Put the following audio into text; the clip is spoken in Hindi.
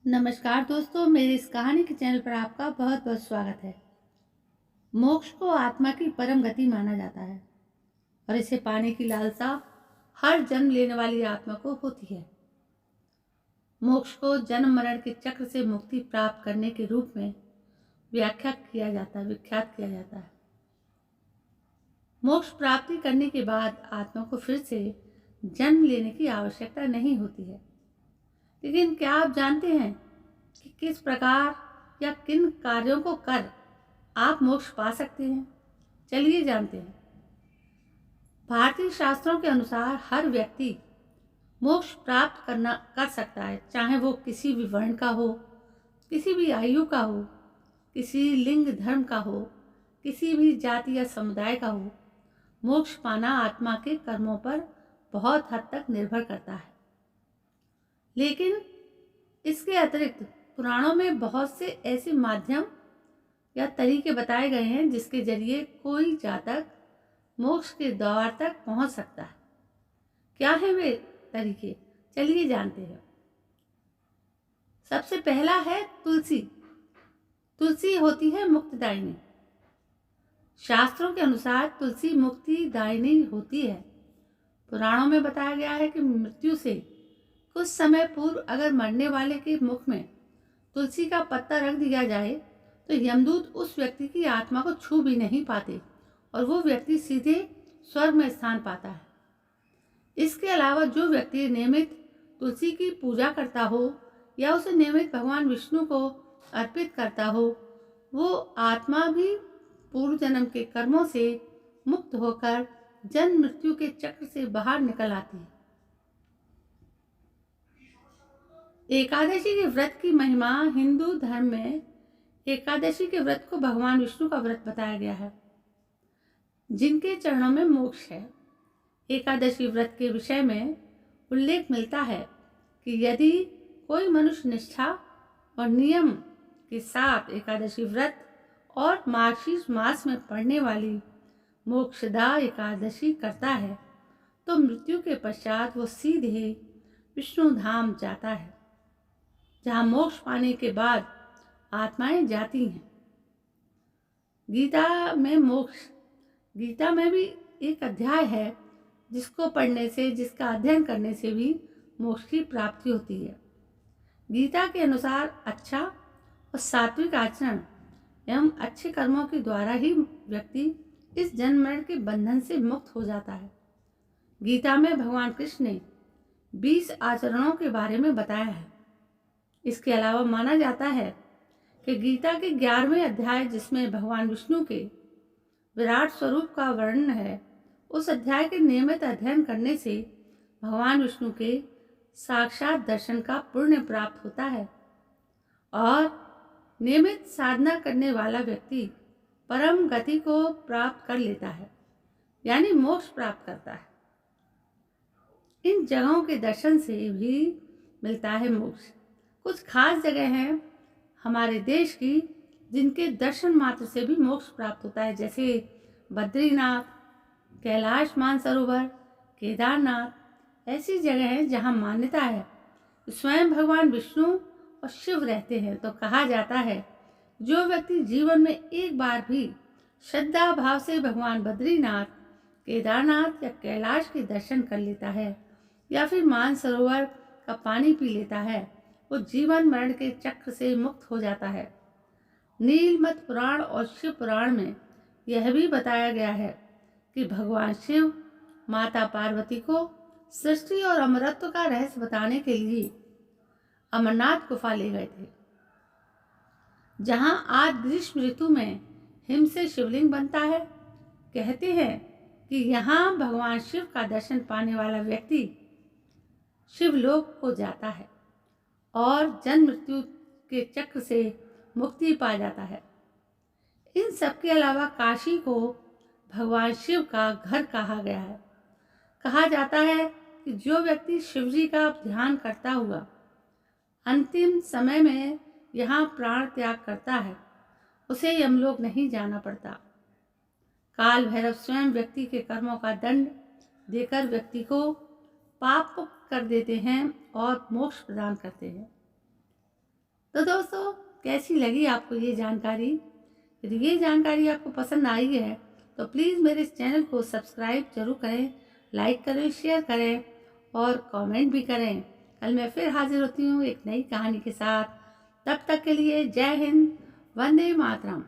नमस्कार दोस्तों, मेरे इस कहानी के चैनल पर आपका बहुत बहुत स्वागत है। मोक्ष को आत्मा की परम गति माना जाता है और इसे पाने की लालसा हर जन्म लेने वाली आत्मा को होती है। मोक्ष को जन्म मरण के चक्र से मुक्ति प्राप्त करने के रूप में विख्यात किया जाता है। मोक्ष प्राप्ति करने के बाद आत्मा को फिर से जन्म लेने की आवश्यकता नहीं होती है। लेकिन क्या आप जानते हैं कि किस प्रकार या किन कार्यों को कर आप मोक्ष पा सकते हैं? चलिए जानते हैं। भारतीय शास्त्रों के अनुसार हर व्यक्ति मोक्ष प्राप्त कर सकता है, चाहे वो किसी भी वर्ण का हो, किसी भी आयु का हो, किसी लिंग धर्म का हो, किसी भी जाति या समुदाय का हो। मोक्ष पाना आत्मा के कर्मों पर बहुत हद तक निर्भर करता है। लेकिन इसके अतिरिक्त पुराणों में बहुत से ऐसे माध्यम या तरीके बताए गए हैं जिसके जरिए कोई जातक मोक्ष के द्वार तक पहुंच सकता है। क्या है वे तरीके? चलिए जानते हैं। सबसे पहला है तुलसी। तुलसी होती है मुक्तिदायिनी। शास्त्रों के अनुसार तुलसी मुक्तिदायिनी होती है। पुराणों में बताया गया है कि मृत्यु से कुछ समय पूर्व अगर मरने वाले के मुख में तुलसी का पत्ता रख दिया जाए तो यमदूत उस व्यक्ति की आत्मा को छू भी नहीं पाते और वो व्यक्ति सीधे स्वर्ग में स्थान पाता है। इसके अलावा जो व्यक्ति नियमित तुलसी की पूजा करता हो या उसे नियमित भगवान विष्णु को अर्पित करता हो, वो आत्मा भी पूर्व जन्म के कर्मों से मुक्त होकर जन्म मृत्यु के चक्र से बाहर निकल आती है। एकादशी के व्रत की महिमा। हिंदू धर्म में एकादशी के व्रत को भगवान विष्णु का व्रत बताया गया है, जिनके चरणों में मोक्ष है। एकादशी व्रत के विषय में उल्लेख मिलता है कि यदि कोई मनुष्य निष्ठा और नियम के साथ एकादशी व्रत और मार्गशीर्ष मास में पड़ने वाली मोक्षदा एकादशी करता है तो मृत्यु के पश्चात वो सीधे विष्णु धाम जाता है, जहाँ मोक्ष पाने के बाद आत्माएं जाती हैं। गीता में भी एक अध्याय है जिसको पढ़ने से, जिसका अध्ययन करने से भी मोक्ष की प्राप्ति होती है। गीता के अनुसार अच्छा और सात्विक आचरण एवं अच्छे कर्मों के द्वारा ही व्यक्ति इस जन्म मरण के बंधन से मुक्त हो जाता है। गीता में भगवान कृष्ण ने 20 आचरणों के बारे में बताया है। इसके अलावा माना जाता है कि गीता के 11वें अध्याय, जिसमें भगवान विष्णु के विराट स्वरूप का वर्णन है, उस अध्याय के नियमित अध्ययन करने से भगवान विष्णु के साक्षात दर्शन का पुण्य प्राप्त होता है और नियमित साधना करने वाला व्यक्ति परम गति को प्राप्त कर लेता है, यानी मोक्ष प्राप्त करता है। इन जगहों के दर्शन से भी मिलता है मोक्ष। कुछ खास जगह हैं हमारे देश की जिनके दर्शन मात्र से भी मोक्ष प्राप्त होता है, जैसे बद्रीनाथ, कैलाश मानसरोवर, केदारनाथ। ऐसी जगह हैं जहां मान्यता है स्वयं भगवान विष्णु और शिव रहते हैं। तो कहा जाता है जो व्यक्ति जीवन में एक बार भी श्रद्धा भाव से भगवान बद्रीनाथ, केदारनाथ या कैलाश के दर्शन कर लेता है या फिर मानसरोवर का पानी पी लेता है, वो जीवन मरण के चक्र से मुक्त हो जाता है। नीलमत पुराण और शिव पुराण में यह भी बताया गया है कि भगवान शिव माता पार्वती को सृष्टि और अमरत्व का रहस्य बताने के लिए अमरनाथ गुफा ले गए थे, जहां आज ग्रीष्म ऋतु में हिम से शिवलिंग बनता है। कहते हैं कि यहाँ भगवान शिव का दर्शन पाने वाला व्यक्ति शिवलोक को जाता है और जन्म मृत्यु के चक्र से मुक्ति पा जाता है। इन सब के अलावा काशी को भगवान शिव का घर कहा गया है। कहा जाता है कि जो व्यक्ति शिव जी का ध्यान करता हुआ अंतिम समय में यहाँ प्राण त्याग करता है, उसे यमलोक नहीं जाना पड़ता। काल भैरव स्वयं व्यक्ति के कर्मों का दंड देकर व्यक्ति को पाप मुक्त कर देते हैं और मोक्ष प्रदान करते हैं। तो दोस्तों, कैसी लगी आपको ये जानकारी? यदि ये जानकारी आपको पसंद आई है तो प्लीज़ मेरे इस चैनल को सब्सक्राइब जरूर करें, लाइक करें, शेयर करें और कमेंट भी करें। कल मैं फिर हाजिर होती हूँ एक नई कहानी के साथ। तब तक के लिए जय हिंद, वंदे मातरम।